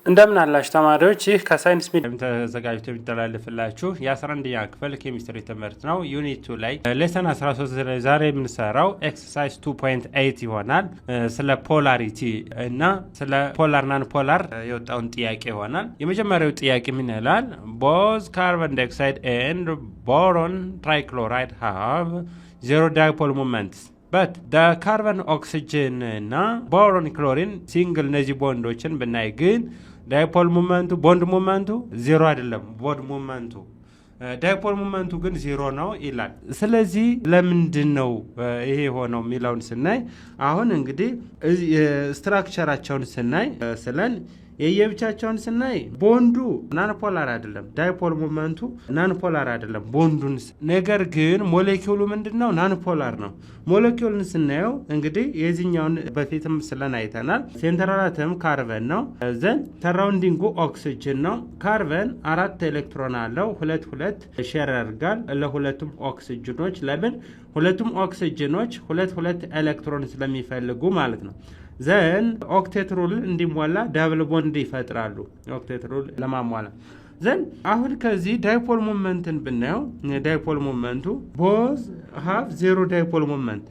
እንደምን አላችሁ ተማሪዎች? ይህ ከሳይንስ ሚዲያ ተዘጋጅቶ የሚተላለፍላችሁ የ11ኛ ክፍል ኬሚስትሪ ትምህርት ነው። ዩኒት 2 ላይ ሌሰን 13 ላይ ዛሬ የምንሰራው ኤክሰርሳይዝ 2.8 ይሆናል። ስለ ፖላሪቲ እና ስለ ፖላር ናን ፖላር የወጣውን ጥያቄ ይሆናል። የመጀመሪያው ጥያቄ ምን ይላል? ቦዝ ካርቦን ዳይኦክሳይድ ኤንድ ቦሮን ትራይክሎራይድ ሃቭ ዜሮ ዳይፖል ሞመንትስ but the carbon oxygen እና boron chlorine ሲንግል እነዚህ ቦንዶችን ብናይ ግን ዳይፖል ሞመንቱ ቦንድ ሞመንቱ ዜሮ አይደለም። ቦንድ ሞመንቱ ዳይፖል ሞመንቱ ግን ዜሮ ነው ይላል። ስለዚህ ለምንድን ነው ይሄ ሆነው የሚለውን ስናይ አሁን እንግዲህ ስትራክቸራቸውን ስናይ ስለን የየብቻቸውን ስናይ ቦንዱ ናንፖላር አይደለም፣ ዳይፖል ሞመንቱ ናንፖላር አይደለም ቦንዱን። ነገር ግን ሞሌኪውሉ ምንድነው? ናንፖላር ነው። ሞሌኪውልን ስናየው እንግዲህ የዚህኛውን በፊትም ስለን አይተናል። ሴንትራል አተም ካርበን ነው። ዘን ሰራውንዲንጉ ኦክሲጅን ነው። ካርበን 4 ኤሌክትሮን አለው። ሁለት ሼር ያደርጋል ለሁለቱም ኦክሲጅኖች። ለምን? ሁለቱም ኦክሲጅኖች ሁለት ኤሌክትሮን ስለሚፈልጉ ማለት ነው። ዘን ኦክቴት ሩል እንዲሟላ ዳብል ቦንድ ይፈጥራሉ። ኦክቴት ሩል ለማሟላ ዘን አሁን ከዚህ ዳይፖል ሞመንትን ብናየው ዳይፖል ሞመንቱ ቦዝ ሃቭ ዜሮ ዳይፖል ሞመንት።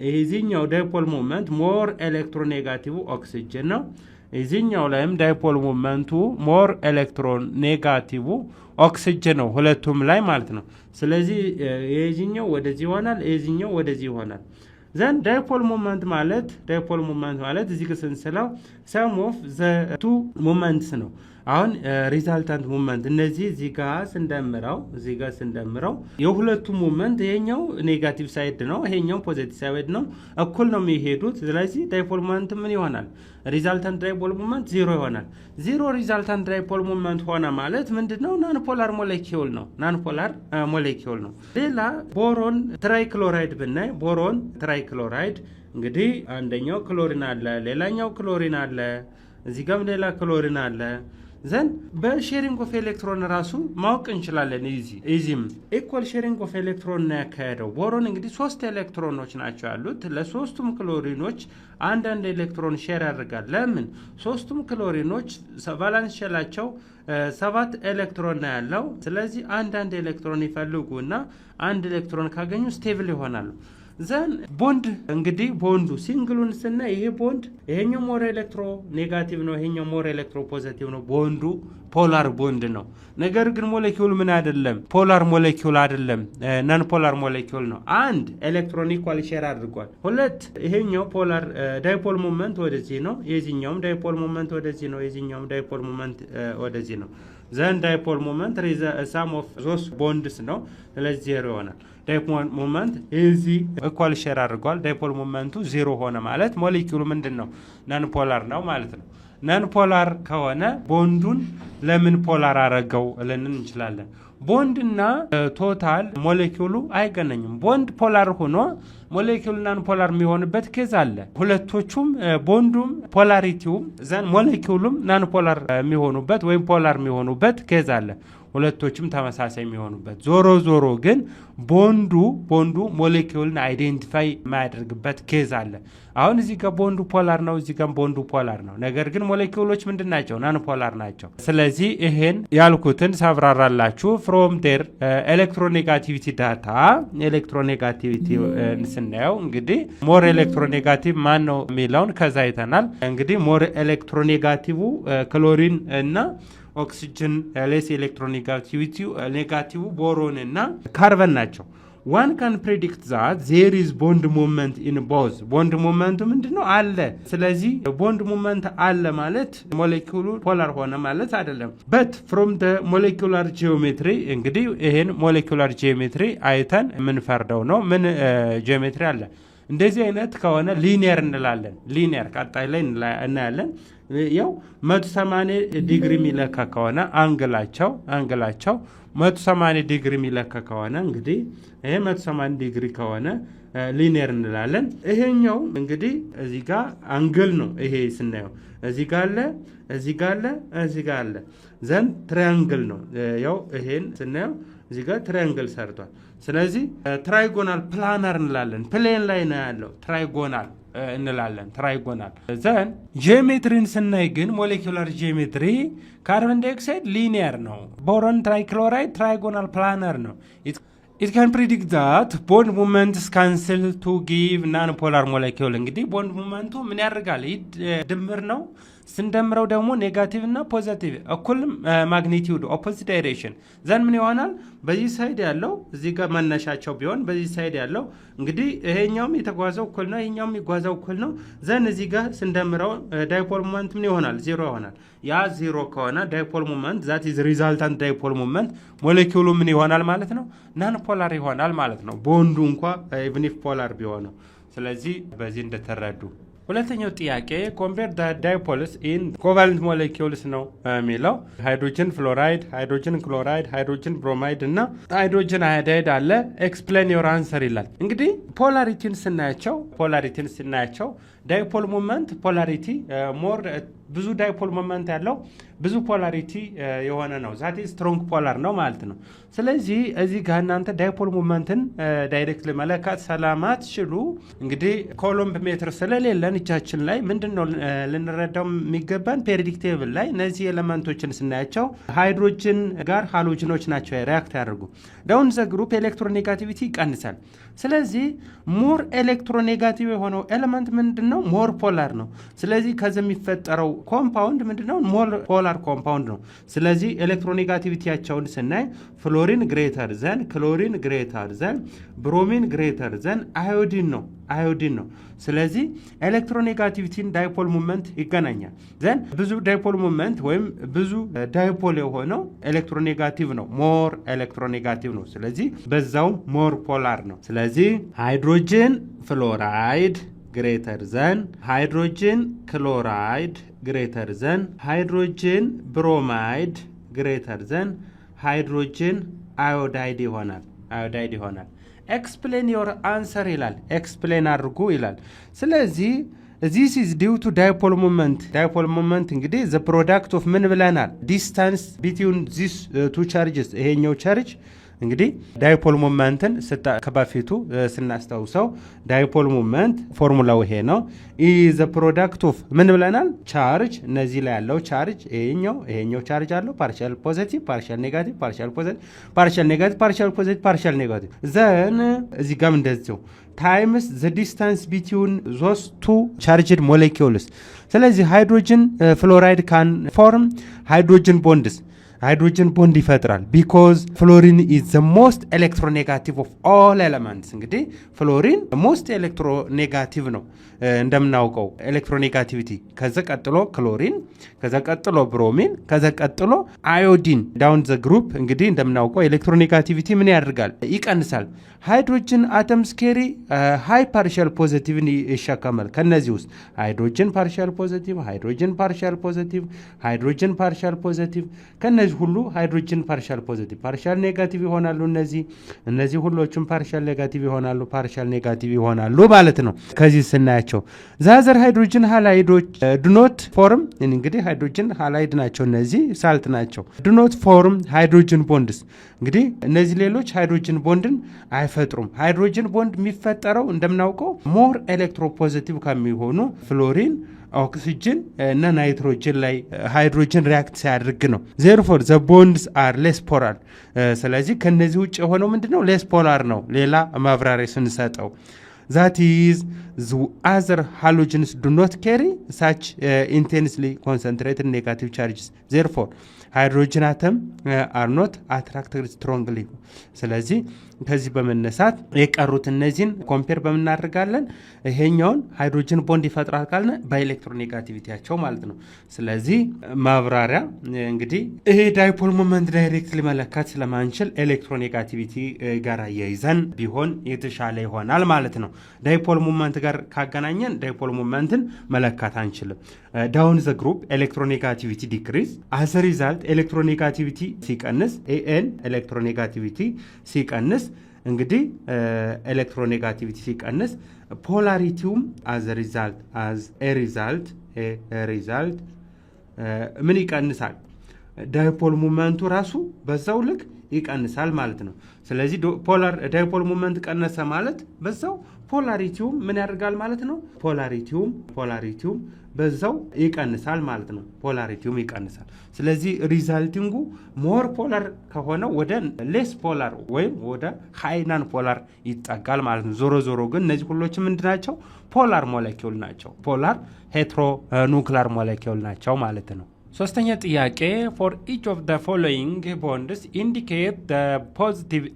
የዚህኛው ዳይፖል ሞመንት ሞር ኤሌክትሮኔጋቲቭ ኦክሲጅን ነው። የዚህኛው ላይም ዳይፖል ሞመንቱ ሞር ኤሌክትሮኔጋቲቭ ኦክሲጅን ነው፣ ሁለቱም ላይ ማለት ነው። ስለዚህ የዚህኛው ወደዚህ ይሆናል፣ የዚህኛው ወደዚህ ይሆናል። ዘን ዳይፖል ሞመንት ማለት እዚህ ስንስለው ሰም ኦፍ ዘ ቱ ሞመንትስ ነው። አሁን ሪዛልታንት ሞመንት እነዚህ እዚህ ጋር ስንደምረው የሁለቱ ሞመንት ይሄኛው ኔጋቲቭ ሳይድ ነው፣ ይሄኛው ፖዚቲቭ ሳይድ ነው፣ እኩል ነው የሚሄዱት። ስለዚህ ዳይፖል ሞመንት ምን ይሆናል? ሪዛልታንት ዳይፖል ሞመንት ዜሮ ይሆናል። ዜሮ ሪዛልታንት ዳይፖል ሞመንት ሆነ ማለት ምንድነው? ናንፖላር ሞሌኪውል ነው። ሌላ ቦሮን ትራይክሎራይድ ብናይ ቦሮን ትራይክሎራይድ እንግዲህ አንደኛው ክሎሪን አለ፣ ሌላኛው ክሎሪን አለ፣ እዚህ ጋርም ሌላ ክሎሪን አለ። ዘን በሼሪንግ ኦፍ ኤሌክትሮን ራሱ ማወቅ እንችላለን። ኢዚም ኢኳል ሼሪንግ ኦፍ ኤሌክትሮን ነው ያካሄደው። ቦሮን እንግዲህ 3 ኤሌክትሮኖች ናቸው ያሉት። ለሶስቱም ክሎሪኖች አንዳንድ ኤሌክትሮን ሼር ያደርጋል። ለምን? ሶስቱም ክሎሪኖች ቫላንስ ሼላቸው 7 ኤሌክትሮን ነው ያለው። ስለዚህ አንዳንድ ኤሌክትሮን ይፈልጉና አንድ ኤሌክትሮን ካገኙ ስቴብል ይሆናሉ። ዘን ቦንድ እንግዲህ ቦንዱ ሲንግሉን ስናይ ይሄ ቦንድ ይሄኛው ሞር ኤሌክትሮ ኔጋቲቭ ነው፣ ይሄኛው ሞር ኤሌክትሮ ፖዚቲቭ ነው። ቦንዱ ፖላር ቦንድ ነው። ነገር ግን ሞሌኪውል ምን አይደለም? ፖላር ሞሌኪውል አይደለም፣ ናን ፖላር ሞሌኪውል ነው። አንድ ኤሌክትሮን ኢኳል ሼር አድርጓል። ሁለት ይሄኛው ፖላር ዳይፖል ሞመንት ወደዚህ ነው፣ የዚህኛውም ዳይፖል ሞመንት ወደዚህ ነው፣ የዚህኛውም ዳይፖል ሞመንት ወደዚህ ነው። ዘን ዳይፖል ሞመንት ሳም ኦፍ ዞስ ቦንድስ ነው። ስለዚህ ዜሮ ይሆናል። ዳይፖል ሞመንት እዚህ ኢኳል ሼር አድርጓል። ዳይፖል ሞመንቱ ዜሮ ሆነ ማለት ሞሌኪውሉ ምንድነው? ናን ፖላር ነው ማለት ነው። ናን ፖላር ከሆነ ቦንዱን ለምን ፖላር አረገው ልንን እንችላለን። ቦንድና ቶታል ሞሌኪውሉ አይገናኝም። ቦንድ ፖላር ሆኖ ሞሌኪውል ናን ፖላር የሚሆንበት ኬዝ አለ። ሁለቶቹም ቦንዱም ፖላሪቲውም ዘን ሞሌኪውሉም ናን ፖላር የሚሆኑበት ወይም ፖላር የሚሆኑበት ኬዝ አለ። ሁለቶችም ተመሳሳይ የሚሆኑበት። ዞሮ ግን ቦንዱ ሞሌኪውልን አይዴንቲፋይ የማያደርግበት ኬዝ አለ። አሁን እዚህ ጋር ቦንዱ ፖላር ነው፣ እዚህ ጋር ቦንዱ ፖላር ነው። ነገር ግን ሞሌኪውሎች ምንድን ናቸው? ናን ፖላር ናቸው። ስለዚህ ይሄን ያልኩትን ሳብራራላችሁ ፍሮም ዴር ኤሌክትሮኔጋቲቪቲ ዳታ ኤሌክትሮኔጋቲቪቲ ስናየው እንግዲህ ሞር ኤሌክትሮኔጋቲቭ ማን ነው የሚለውን ከዛ አይተናል። እንግዲህ ሞር ኤሌክትሮኔጋቲቭ ክሎሪን እና ኦክሲጅን ሌስ ኤሌክትሮኔጋቲቪቲ ኔጋቲቭ ቦሮን እና ካርበን ናቸው። ዋን ካን ፕሬዲክት ዛት ዜር ኢዝ ቦንድ ሞመንት ኢን ቦዝ። ቦንድ ሞመንቱ ምንድነው? አለ። ስለዚህ ቦንድ ሞመንት አለ ማለት ሞሌኪውሉ ፖላር ሆነ ማለት አይደለም። በት ፍሮም ደ ሞሌኪውላር ጂኦሜትሪ እንግዲህ ይሄን ሞሌኪውላር ጂኦሜትሪ አይተን የምንፈርደው ነው። ምን ጂኦሜትሪ አለ? እንደዚህ አይነት ከሆነ ሊኒየር እንላለን። ሊኒየር ቀጣይ ላይ እናያለን። ያው 180 ዲግሪ የሚለካ ከሆነ አንግላቸው 180 ዲግሪ የሚለካ ከሆነ እንግዲህ ይሄ 180 ዲግሪ ከሆነ ሊኒየር እንላለን። ይሄኛው እንግዲህ እዚህ ጋር አንግል ነው። ይሄ ስናየው እዚህ ጋር አለ ዘን ትራያንግል ነው። ያው ይሄን ስናየው እዚህ ጋር ትራያንግል ሰርቷል። ስለዚህ ትራይጎናል ፕላናር እንላለን። ፕሌን ላይ ነው ያለው ትራይጎናል እንላለን ትራይጎናል። ዘን ጂኦሜትሪን ስናይ ግን ሞሌኩላር ጂኦሜትሪ ካርቦን ዳይኦክሳይድ ሊኒየር ነው። ቦሮን ትራይክሎራይድ ትራይጎናል ፕላነር ነው። It can predict that bond movements cancel to give non-polar molecule እንግዲህ ቦንድ ሙቭመንቱ ምን ያደርጋል? ድምር ነው። ስንደምረው ደግሞ ኔጋቲቭ እና ፖዚቲቭ እኩል ማግኒቲዩድ ኦፖዚት ዳይሬክሽን ዘን ምን ይሆናል? በዚህ ሳይድ ያለው እዚህ ጋር መነሻቸው ቢሆን በዚህ ሳይድ ያለው እንግዲህ ይሄኛውም የተጓዘው እኩል ነው፣ ይሄኛውም የሚጓዘው እኩል ነው። ዘን እዚህ ጋር ስንደምረው ዳይፖል ሞመንት ምን ይሆናል? ዜሮ ይሆናል። ያ ዜሮ ከሆነ ዳይፖል ሞመንት ዛት ኢዝ ሪዛልታንት ዳይፖል ሞመንት ሞሌኪውሉ ምን ይሆናል ማለት ነው? ናን ፖላር ይሆናል ማለት ነው። ቦንዱ እንኳ ኢቭን ኢፍ ፖላር ቢሆነው። ስለዚህ በዚህ እንደተረዱ ሁለተኛው ጥያቄ ኮምፔር ዘ ዳይፖልስ ኢን ኮቫለንት ሞሌኪውልስ ነው የሚለው። ሃይድሮጅን ፍሎራይድ፣ ሃይድሮጅን ክሎራይድ፣ ሃይድሮጅን ብሮማይድ እና ሃይድሮጅን አዮዳይድ አለ። ኤክስፕሌን ዮር አንሰር ይላል። እንግዲህ ፖላሪቲን ስናያቸው ዳይፖል ሞመንት ፖላሪቲ ሞር ብዙ ዳይፖል ሞመንት ያለው ብዙ ፖላሪቲ የሆነ ነው። ዛት ስትሮንግ ፖላር ነው ማለት ነው። ስለዚህ እዚህ ጋር እናንተ ዳይፖል ሞመንትን ዳይሬክት ለመለካት ሰላማት ችሉ እንግዲህ ኮሎምብ ሜትር ስለሌለን እጃችን ላይ ምንድነው ልንረዳው የሚገባን? ፔሪዮዲክ ቴብል ላይ እነዚህ ኤሌመንቶችን ስናያቸው ሃይድሮጅን ጋር ሃሎጅኖች ናቸው ሪያክት ያደርጉ። ዳውን ዘ ግሩፕ ኤሌክትሮኔጋቲቪቲ ይቀንሳል። ስለዚህ ሞር ኤሌክትሮኔጋቲቭ የሆነው ኤሌመንት ምንድነው? ሞር ፖላር ነው። ስለዚህ ከዚህ የሚፈጠረው ኮምፓውንድ ምንድነው? ሞር ፖላር ኮምፓውንድ ነው። ስለዚህ ኤሌክትሮኔጋቲቪቲያቸውን ስናይ ፍሎሪን ግሬተር ዘን ክሎሪን ግሬተር ዘን ብሮሚን ግሬተር ዘን አዮዲን ነው። ስለዚህ ኤሌክትሮኔጋቲቪቲን ዳይፖል ሙቭመንት ይገናኛል። ዘን ብዙ ዳይፖል ሙቭመንት ወይም ብዙ ዳይፖል የሆነው ኤሌክትሮኔጋቲቭ ነው፣ ሞር ኤሌክትሮኔጋቲቭ ነው። ስለዚህ በዛውም ሞር ፖላር ነው። ስለዚህ ሃይድሮጅን ፍሎራይድ ግሬተር ዘን ሃይድሮጅን ክሎራይድ ግሬተር ዘን ሃይድሮጅን ብሮማይድ ግሬተር ዘን ሃይድሮጅን አዮዳይድ ይሆናል። ኤክስፕሌን ዮር አንሰር ይላል። ኤክስፕሌን አድርጉ ይላል። ስለዚህ this is due to dipole moment እንግዲህ the product of ምን ብለናል? distance between these two charges ይሄኛው ቻርጅ እንግዲህ ዳይፖል ሞመንትን ከበፊቱ ስናስታውሰው ዳይፖል ሞመንት ፎርሙላው ይሄ ነው። ኢዝ ዘ ፕሮዳክት ኦፍ ምን ብለናል? ቻርጅ እነዚህ ላይ ያለው ቻርጅ ይሄኛው ቻርጅ አለው ፓርሻል ፖዚቲቭ፣ ፓርሻል ኔጋቲቭ፣ ፓርሻል ፖዚቲቭ፣ ፓርሻል ኔጋቲቭ፣ ፓርሻል ፖዚቲቭ፣ ፓርሻል ኔጋቲቭ ዘን እዚህ ጋር እንደዚሁ ታይምስ ዘ ዲስታንስ ቢትዊን ዞስ ቱ ቻርጅድ ሞሌኪውልስ። ስለዚህ ሃይድሮጅን ፍሎራይድ ካን ፎርም ሃይድሮጅን ቦንድ ይፈጥራል። ቢኮዝ ፍሎሪን ኢዝ ዘ ሞስት ኤሌክትሮኔጋቲቭ ኦፍ ኦል ኤሌመንትስ። እንግዲህ ፍሎሪን ሞስት ኤሌክትሮኔጋቲቭ ነው እንደምናውቀው ኤሌክትሮኔጋቲቪቲ። ከዛ ቀጥሎ ክሎሪን፣ ከዛ ቀጥሎ ብሮሚን፣ ከዛ ቀጥሎ አዮዲን ዳውን ዘ ግሩፕ። እንግዲህ እንደምናውቀው ኤሌክትሮኔጋቲቪቲ ምን ያደርጋል? ይቀንሳል። ሃይድሮጅን አተምስ ኬሪ ሃይ ፓርሻል ፖዚቲቭን ይሸከማል። ከነዚህ ውስጥ ሃይድሮጅን ፓርሻል ፖዚቲቭ፣ ሃይድሮጅን ፓርሻል ፖዚቲቭ፣ ሃይድሮጅን ፓርሻል ፖዚቲቭ። ከነዚህ ሁሉ ሃይድሮጅን ፓርሻል ፖዚቲቭ፣ ፓርሻል ኔጋቲቭ ይሆናሉ። እነዚህ ሁሎችም ፓርሻል ኔጋቲቭ ይሆናሉ፣ ፓርሻል ኔጋቲቭ ይሆናሉ ማለት ነው። ከዚህ ስናያቸው ዛዘር ሃይድሮጅን ሃላይዶች ዱኖት ፎርም እንግዲህ ሃይድሮጅን ሃላይድ ናቸው፣ እነዚህ ሳልት ናቸው። ዱኖት ፎርም ሃይድሮጅን ቦንድስ እንግዲህ እነዚህ ሌሎች ሃይድሮጅን ቦንድን አይፈጥሩም። ሃይድሮጅን ቦንድ የሚፈጠረው እንደምናውቀው ሞር ኤሌክትሮፖዚቲቭ ከሚሆኑ ፍሎሪን፣ ኦክሲጅን እና ናይትሮጅን ላይ ሃይድሮጅን ሪያክት ሲያደርግ ነው። ዜርፎር ዘ ቦንድስ አር ሌስ ፖላር። ስለዚህ ከነዚህ ውጭ የሆነው ምንድነው? ሌስ ፖላር ነው። ሌላ ማብራሪያ ስንሰጠው that is the other halogens do not carry such intensely concentrated negative charges. Therefore hydrogen atom are not attracted strongly. ስለዚህ ከዚህ በመነሳት የቀሩት እነዚህን ኮምፔር በመናደርጋለን ይሄኛውን ሃይድሮጅን ቦንድ ይፈጥራል ካልነ በኤሌክትሮኔጋቲቪቲያቸው ማለት ነው። ስለዚህ ማብራሪያ እንግዲህ ይሄ ዳይፖል ሞመንት ዳይሬክትሊ መለካት ስለማንችል ኤሌክትሮኔጋቲቪቲ ጋር አያይዘን ቢሆን የተሻለ ይሆናል ማለት ነው። ዳይፖል ሞመንት ጋር ካገናኘን ዳይፖል ሞመንትን መለካት አንችልም። ዳውን ዘ ግሩፕ ኤሌክትሮኔጋቲቪቲ ዲክሪዝ አዝ ሪዛልት ኤሌክትሮኔጋቲቪቲ ሲቀንስ ኤን ኤሌክትሮኔጋቲቪቲ ሲቀንስ እንግዲህ ኤሌክትሮኔጋቲቪቲ ሲቀንስ ፖላሪቲውም አዝ ሪዛልት ምን ይቀንሳል? ዳይፖል ሞመንቱ ራሱ በዛው ልክ ይቀንሳል ማለት ነው። ስለዚህ ፖላር ዳይፖል ሞመንት ቀነሰ ማለት በዛው ፖላሪቲውም ምን ያደርጋል ማለት ነው? ፖላሪቲውም በዛው ይቀንሳል ማለት ነው። ፖላሪቲውም ይቀንሳል። ስለዚህ ሪዛልቲንጉ ሞር ፖላር ከሆነ ወደ ሌስ ፖላር ወይም ወደ ሃይናን ፖላር ይጠጋል ማለት ነው። ዞሮ ግን እነዚህ ሁሎች ምንድናቸው? ፖላር ሞለኪውል ናቸው። ፖላር ሄትሮ ኑክሊር ሞለኪውል ናቸው ማለት ነው። ሶስተኛ ጥያቄ for each of the following bonds indicate the positive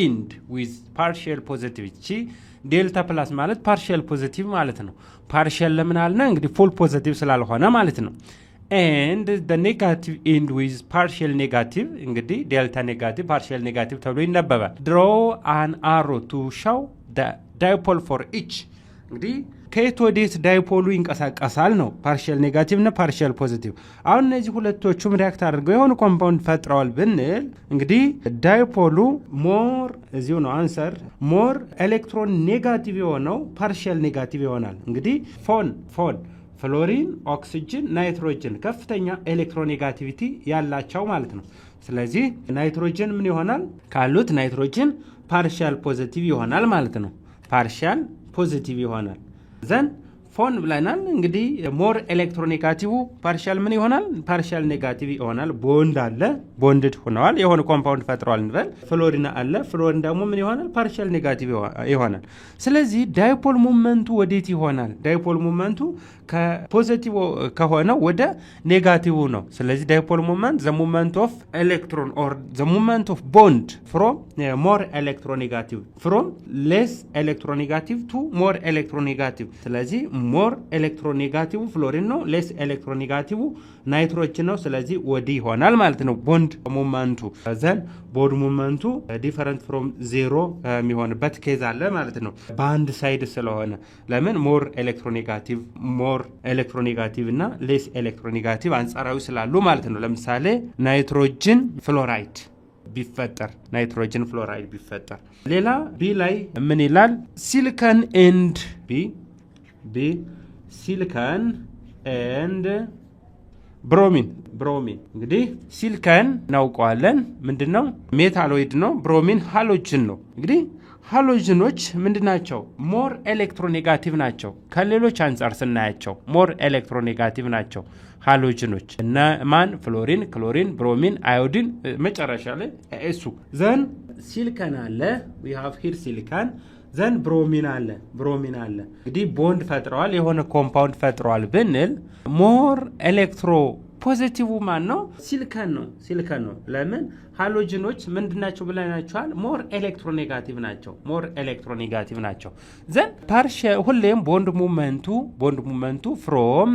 end with partial positivity ዴልታ ፕላስ ማለት ፓርሻል ፖዚቲቭ ማለት ነው። ፓርሻል ለምን አልነ? እንግዲህ ፉል ፖዚቲቭ ስላልሆነ ማለት ነው። and the negative end with partial negative እንግዲህ ዴልታ ኔጋቲቭ ፓርሻል ኔጋቲቭ ተብሎ ይነበባል። draw an arrow to show the dipole for each እንግዲህ ከየት ወዴት ዳይፖሉ ይንቀሳቀሳል ነው። ፓርሻል ኔጋቲቭ እና ፓርሻል ፖዚቲቭ። አሁን እነዚህ ሁለቶቹም ሪያክት አድርገው የሆነ ኮምፓውንድ ፈጥረዋል ብንል እንግዲህ ዳይፖሉ ሞር እዚሁ ነው አንሰር ሞር ኤሌክትሮን ኔጋቲቭ የሆነው ፓርሻል ኔጋቲቭ ይሆናል። እንግዲህ ፎን ፍሎሪን፣ ኦክሲጅን፣ ናይትሮጅን ከፍተኛ ኤሌክትሮኔጋቲቪቲ ያላቸው ማለት ነው። ስለዚህ ናይትሮጅን ምን ይሆናል ካሉት ናይትሮጅን ፓርሻል ፖዚቲቭ ይሆናል ማለት ነው። ፓርሻል ፖዚቲቭ ይሆናል። ዘን ፎን ብለናል እንግዲህ ሞር ኤሌክትሮኔጋቲቭ ፓርሻል ምን ይሆናል? ፓርሻል ኔጋቲቭ ይሆናል። ቦንድ አለ ቦንድድ ሆነዋል የሆነ ኮምፓውንድ ፈጥሯል እንበል። ፍሎሪን አለ ፍሎሪን ደግሞ ምን ይሆናል? ፓርሻል ኔጋቲቭ ይሆናል። ስለዚህ ዳይፖል ሞመንቱ ወዴት ይሆናል? ዳይፖል ሞመንቱ ከፖዚቲቭ ከሆነ ወደ ኔጋቲቭ ነው። ስለዚህ ዳይፖል ሞመንት ዘ ሞመንት ኦፍ ኤሌክትሮን ኦር ዘ ሞመንት ኦፍ ቦንድ ፍሮም ሞር ኤሌክትሮኔጋቲቭ ፍሮም ሌስ ኤሌክትሮኔጋቲቭ ቱ ሞር ኤሌክትሮኔጋቲቭ። ስለዚህ ሞር ኤሌክትሮኔጋቲቭ ፍሎሪን ነው፣ ሌስ ኤሌክትሮኔጋቲቭ ናይትሮጅን ነው። ስለዚህ ወዲህ ይሆናል ማለት ነው ቦንድ ሞመንቱ። ዘን ቦንድ ሞመንቱ ዲፈረንት ፍሮም ዜሮ የሚሆንበት ኬዝ አለ ማለት ነው በአንድ ሳይድ ስለሆነ። ለምን? ሞር ኤሌክትሮኔጋቲቭ እና ሌስ ኤሌክትሮኔጋቲቭ አንጻራዊ ስላሉ ማለት ነው። ለምሳሌ ናይትሮጅን ፍሎራይድ ቢፈጠር ሌላ ቢ ላይ ምን ይላል? ሲሊከን ኤንድ ቢ ሲሊከን ኤንድ ብሮሚን እንግዲህ ሲሊከን እናውቀዋለን ምንድነው? ሜታሎይድ ነው። ብሮሚን ሃሎጅን ነው። እንግዲህ ሃሎጅኖች ምንድናቸው? ሞር ኤሌክትሮኔጋቲቭ ናቸው። ከሌሎች አንጻር ስናያቸው ሞር ኤሌክትሮኔጋቲቭ ናቸው ሃሎጅኖች እና ማን? ፍሎሪን፣ ክሎሪን፣ ብሮሚን፣ አዮዲን መጨረሻ ላይ እሱ። ዘን ሲሊከን አለ we have here ሲሊከን። ዘን ብሮሚን አለ እንግዲህ ቦንድ ፈጥረዋል የሆነ ኮምፓውንድ ፈጥረዋል ብንል ሞር ኤሌክትሮ ፖዚቲቭ ማን ነው? ሲሊከን ነው። ለምን? ሃሎጅኖች ምንድናቸው ብለናቸዋል? ሞር ኤሌክትሮኔጋቲቭ ናቸው። ዘን ሁሌም ቦንድ ሙቭመንቱ ፍሮም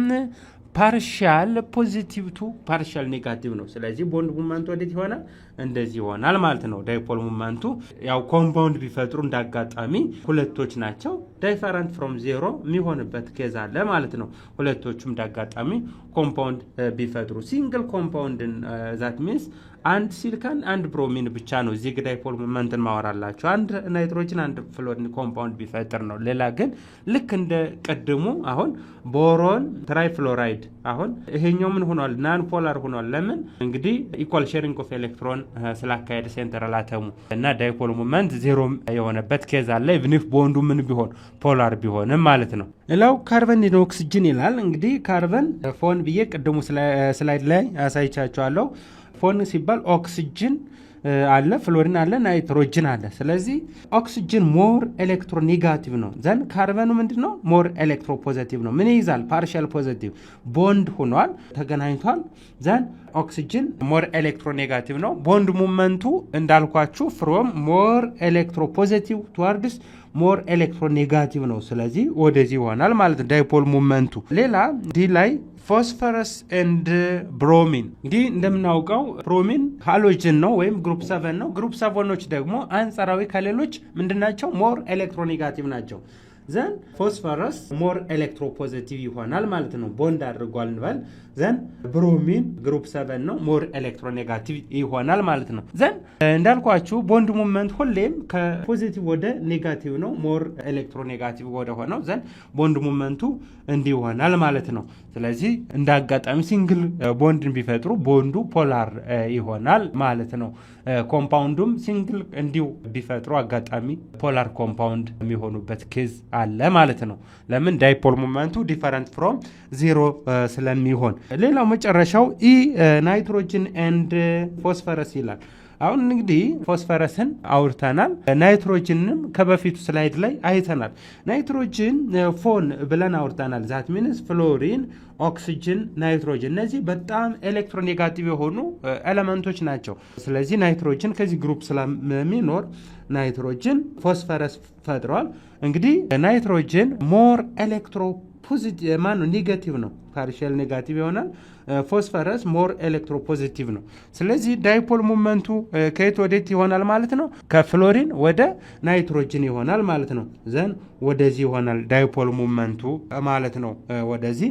ፓርሻል ፖዚቲቭ ቱ ፓርሻል ኔጋቲቭ ነው። ስለዚህ ቦንድ ሙቭመንቱ ወዴት ይሆናል? እንደዚህ ይሆናል ማለት ነው። ዳይፖል ሙቭመንቱ ያው ኮምፓውንድ ቢፈጥሩ እንዳጋጣሚ ሁለቶች ናቸው ዲፈረንት ፍሮም ዜሮ የሚሆንበት ኬዝ አለ ማለት ነው። ሁለቶቹም እንዳጋጣሚ ኮምፓውንድ ቢፈጥሩ ሲንግል ኮምፓውንድን ዛት ሚንስ አንድ ሲሊከን አንድ ብሮሚን ብቻ ነው እዚህ ዳይፖል ሙቭመንትን ማወራላችሁ። አንድ ናይትሮጅን አንድ ፍሎሪን ኮምፓውንድ ቢፈጥር ነው። ሌላ ግን ልክ እንደ ቀድሙ አሁን ቦሮን ትራይፍሎራይድ አሁን ይሄኛው ምን ሆኗል? ናን ፖላር ሆኗል። ለምን? እንግዲህ ኢኳል ሼሪንግ ኦፍ ኤሌክትሮን ስላካሄደ ሴንትራል አተሙ እና ዳይፖል ሙቭመንት ዜሮ የሆነበት ኬዝ አለ ኢቭን ኢፍ ቦንዱ ምን ቢሆን ፖላር ቢሆንም ማለት ነው። ሌላው ካርበን እና ኦክሲጅን ይላል። እንግዲህ ካርበን ፎን ብዬ ቀድሙ ስላይድ ላይ አሳይቻችኋለሁ። ፎን ሲባል ኦክሲጅን አለ ፍሎሪን አለ ናይትሮጅን አለ። ስለዚህ ኦክሲጅን ሞር ኤሌክትሮኔጋቲቭ ነው። ዘን ካርበኑ ምንድነው? ሞር ኤሌክትሮፖዚቲቭ ነው። ምን ይይዛል? ፓርሻል ፖዚቲቭ ቦንድ ሆኗል ተገናኝቷል። ዘን ኦክሲጅን ሞር ኤሌክትሮኔጋቲቭ ነው። ቦንድ ሙቭመንቱ እንዳልኳችሁ ፍሮም ሞር ኤሌክትሮፖዚቲቭ ቱዋርድስ ሞር ኤሌክትሮኔጋቲቭ ነው። ስለዚህ ወደዚህ ይሆናል ማለት ነው ዳይፖል ሙቭመንቱ። ሌላ ዲ ላይ ፎስፈረስ ኤንድ ብሮሚን እንግዲህ እንደምናውቀው ብሮሚን ሃሎጅን ነው ወይም ግሩፕ 7 ነው። ግሩፕ 7ኖች ደግሞ አንጻራዊ ከሌሎች ምንድናቸው? ሞር ኤሌክትሮኔጋቲቭ ናቸው። ዘን ፎስፈረስ ሞር ኤሌክትሮፖዚቲቭ ይሆናል ማለት ነው። ቦንድ አድርጓል እንበል። ዘን ብሮሚን ግሩፕ 7 ነው፣ ሞር ኤሌክትሮኔጋቲቭ ይሆናል ማለት ነው። ዘን እንዳልኳችሁ ቦንድ ሙቭመንት ሁሌም ከፖዚቲቭ ወደ ኔጋቲቭ ነው፣ ሞር ኤሌክትሮኔጋቲቭ ወደ ሆነው ዘን ቦንድ ሙቭመንቱ እንዲህ ይሆናል ማለት ነው። ስለዚህ እንደ አጋጣሚ ሲንግል ቦንድን ቢፈጥሩ ቦንዱ ፖላር ይሆናል ማለት ነው። ኮምፓውንዱም ሲንግል እንዲሁ ቢፈጥሩ አጋጣሚ ፖላር ኮምፓውንድ የሚሆኑበት ኬዝ አለ ማለት ነው። ለምን ዳይፖል ሙቭመንቱ ዲፈረንት ፍሮም ዜሮ ስለሚሆን። ሌላው መጨረሻው ናይትሮጅን ኤንድ ፎስፈረስ ይላል። አሁን እንግዲህ ፎስፈረስን አውርተናል፣ ናይትሮጅንም ከበፊቱ ስላይድ ላይ አይተናል። ናይትሮጅን ፎን ብለን አውርተናል። ዛት ሚንስ ፍሎሪን፣ ኦክሲጅን፣ ናይትሮጅን እነዚህ በጣም ኤሌክትሮኔጋቲቭ የሆኑ ኤሌመንቶች ናቸው። ስለዚህ ናይትሮጅን ከዚህ ግሩፕ ስለሚኖር ናይትሮጅን ፎስፈረስ ፈጥሯል። እንግዲህ ናይትሮጅን ሞር ኤሌክትሮ ፖዚቲቭ ኔጋቲቭ ነው፣ ፓርሻል ኔጋቲቭ ይሆናል። ፎስፈረስ ሞር ኤሌክትሮፖዚቲቭ ነው። ስለዚህ ዳይፖል ሙቭመንቱ ከየት ወዴት ይሆናል ማለት ነው? ከፍሎሪን ወደ ናይትሮጅን ይሆናል ማለት ነው። ዘን ወደዚህ ይሆናል ዳይፖል ሙቭመንቱ ማለት ነው። ወደዚህ